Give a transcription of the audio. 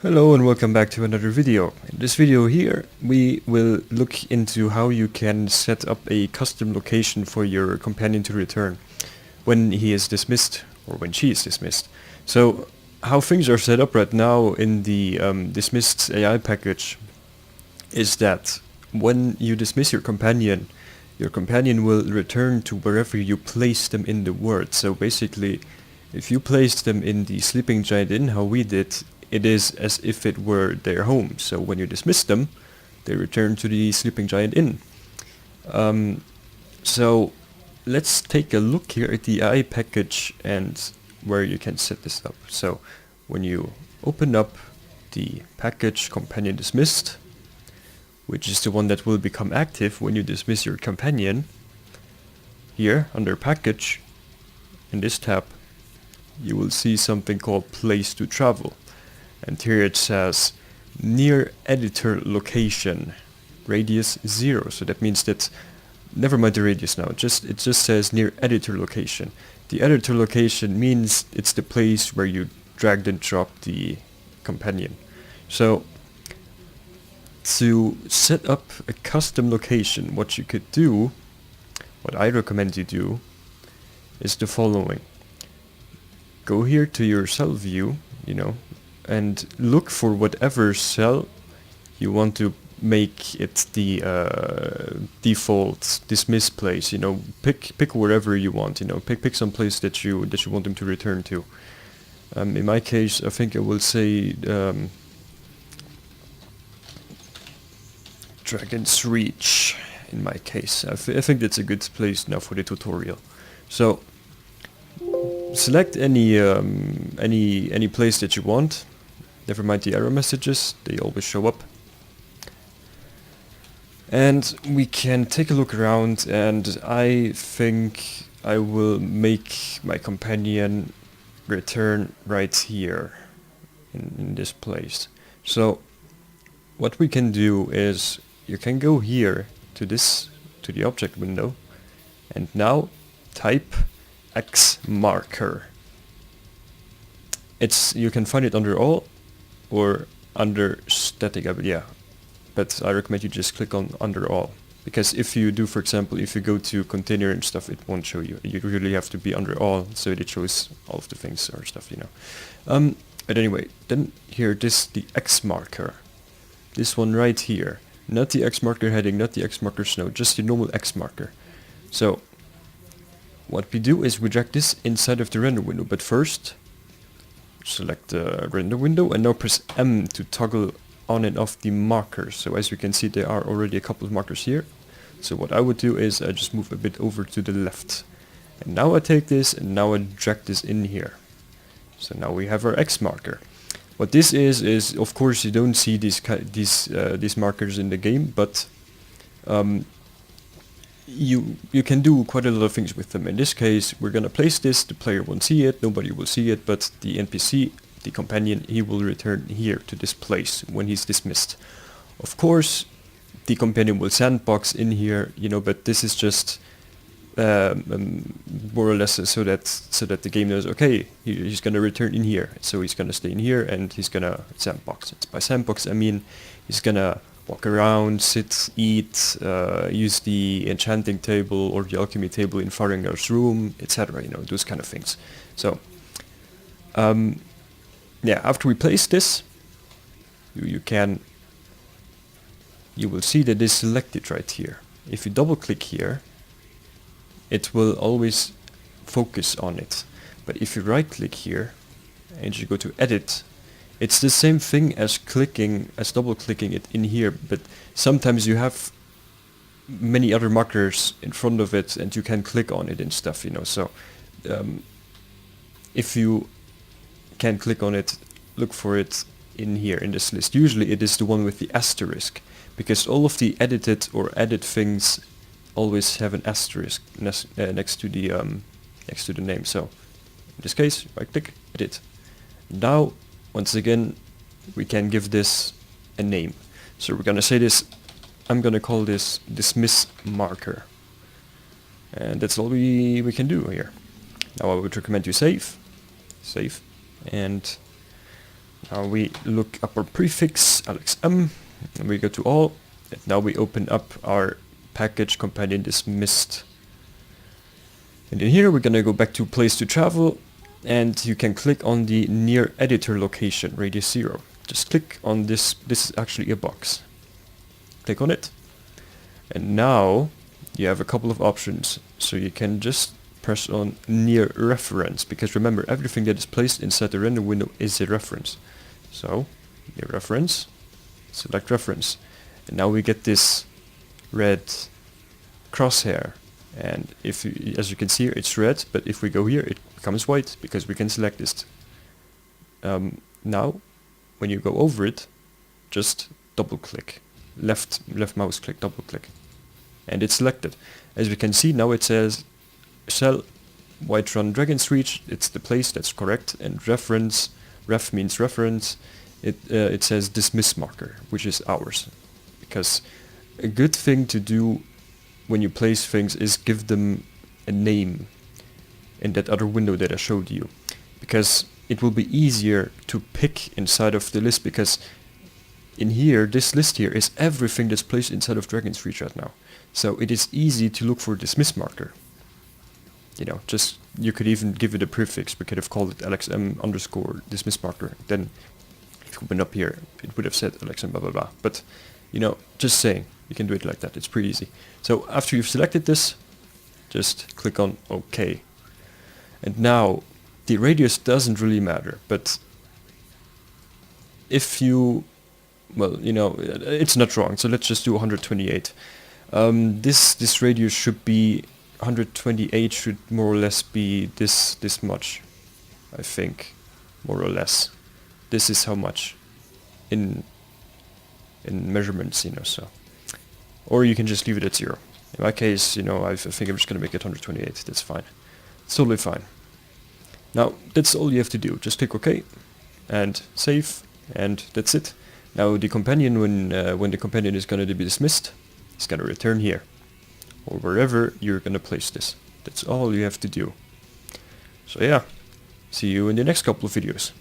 Hello and welcome back to another video. In this video here we will look into how you can set up a custom location for your companion to return when he is dismissed or when she is dismissed. So how things are set up right now in the dismissed AI package is that when you dismiss your companion will return to wherever you place them in the world. So basically, if you placed them in the Sleeping Giant Inn, how we did, it is as if it were their home. So when you dismiss them, they return to the Sleeping Giant Inn. So let's take a look here at the AI package and where you can set this up. So when you open up the package companion dismissed, which is the one that will become active when you dismiss your companion, here under package, in this tab, you will see something called place to travel. And here it says near editor location, radius 0. So that means that, never mind the radius now, it just says near editor location. The editor location means it's the place where you drag and drop the companion. So to set up a custom location, what you could do, what I recommend you do, is the following. Go here to your cell view, and look for whatever cell you want to make it the default dismiss place. Pick wherever you want. Pick some place that you want them to return to. In my case, I think I will say Dragon's Reach. In my case, I think that's a good place now for the tutorial. So select any place that you want. Never mind the error messages, they always show up. And we can take a look around, and I think I will make my companion return right here in this place. So what we can do is you can go here to the object window, and now type X marker. You can find it under all or under static, but I recommend you just click on under all, because if you do, for example, if you go to container and stuff, it won't show you. You really have to be under all, so it shows all of the things or stuff, But anyway, then here, the X marker, this one right here, not the X marker heading, not the X marker snow, just the normal X marker. So what we do is we drag this inside of the render window, but first select the render window and now press M to toggle on and off the markers. So as you can see, there are already a couple of markers here. So what I would do is I just move a bit over to the left. And now I take this and now I drag this in here. So now we have our X marker. What this is of course you don't see these markers in the game, but you can do quite a lot of things with them. In this case, we're gonna place this, the player won't see it, nobody will see it, but the NPC, the companion, he will return here to this place when he's dismissed. Of course, the companion will sandbox in here, but this is just more or less so that the game knows, okay, he's gonna return in here, so he's gonna stay in here and he's gonna sandbox. By sandbox I mean he's gonna walk around, sit, eat, use the enchanting table or the alchemy table in Farengar's room, etc. Those kind of things. So after we place this, you will see that it's selected right here. If you double click here, it will always focus on it. But if you right click here and you go to edit, it's the same thing as double clicking it in here, but sometimes you have many other markers in front of it and you can click on it and stuff, So if you can click on it, look for it in here in this list. Usually it is the one with the asterisk, because all of the edited or added things always have an asterisk next to the name. So in this case, right click, edit. Now once again, we can give this a name. So we're gonna say this, I'm gonna call this dismiss marker. And that's all we can do here. Now I would recommend you save, and Now we look up our prefix LXM, and we go to all, and now we open up our package companion dismissed. And in here we're gonna go back to place to travel, and you can click on the near editor location, radius 0. Just click on this. This is actually a box. Click on it, and now you have a couple of options. So you can just press on near reference, because remember, everything that is placed inside the render window is a reference. So near reference, select reference, and now we get this red crosshair. And if you, as you can see here, it's red, but if we go here, it becomes white because we can select this. Now, when you go over it, just double click, left mouse click, double click, and it's selected. As we can see now, it says cell Whiterun Dragon's Reach. It's the place that's correct, and reference, ref means reference. It says dismiss marker, which is ours, because a good thing to do when you place things is give them a name in that other window that I showed you, because it will be easier to pick inside of the list, because in here, this list here is everything that's placed inside of Dragon's Reach right now. So it is easy to look for dismiss marker. You know, just, you could even give it a prefix. We could have called it LXM underscore dismiss marker. Then if you open up here, it would have said LXM blah blah blah. But, you know, just saying, you can do it like that. It's pretty easy. So after you've selected this, just click on OK. And now, the radius doesn't really matter, but if you, well, you know, it's not wrong, so let's just do 128. This radius should be 128, should more or less be this much, I think, more or less. This is how much in measurements, you know, so. Or you can just leave it at 0. In my case, you know, I think I'm just going to make it 128. That's fine. It's totally fine. Now, that's all you have to do. Just click OK and save, and that's it. Now, the companion, when the companion is going to be dismissed, it's going to return here, or wherever you're going to place this. That's all you have to do. So yeah, see you in the next couple of videos.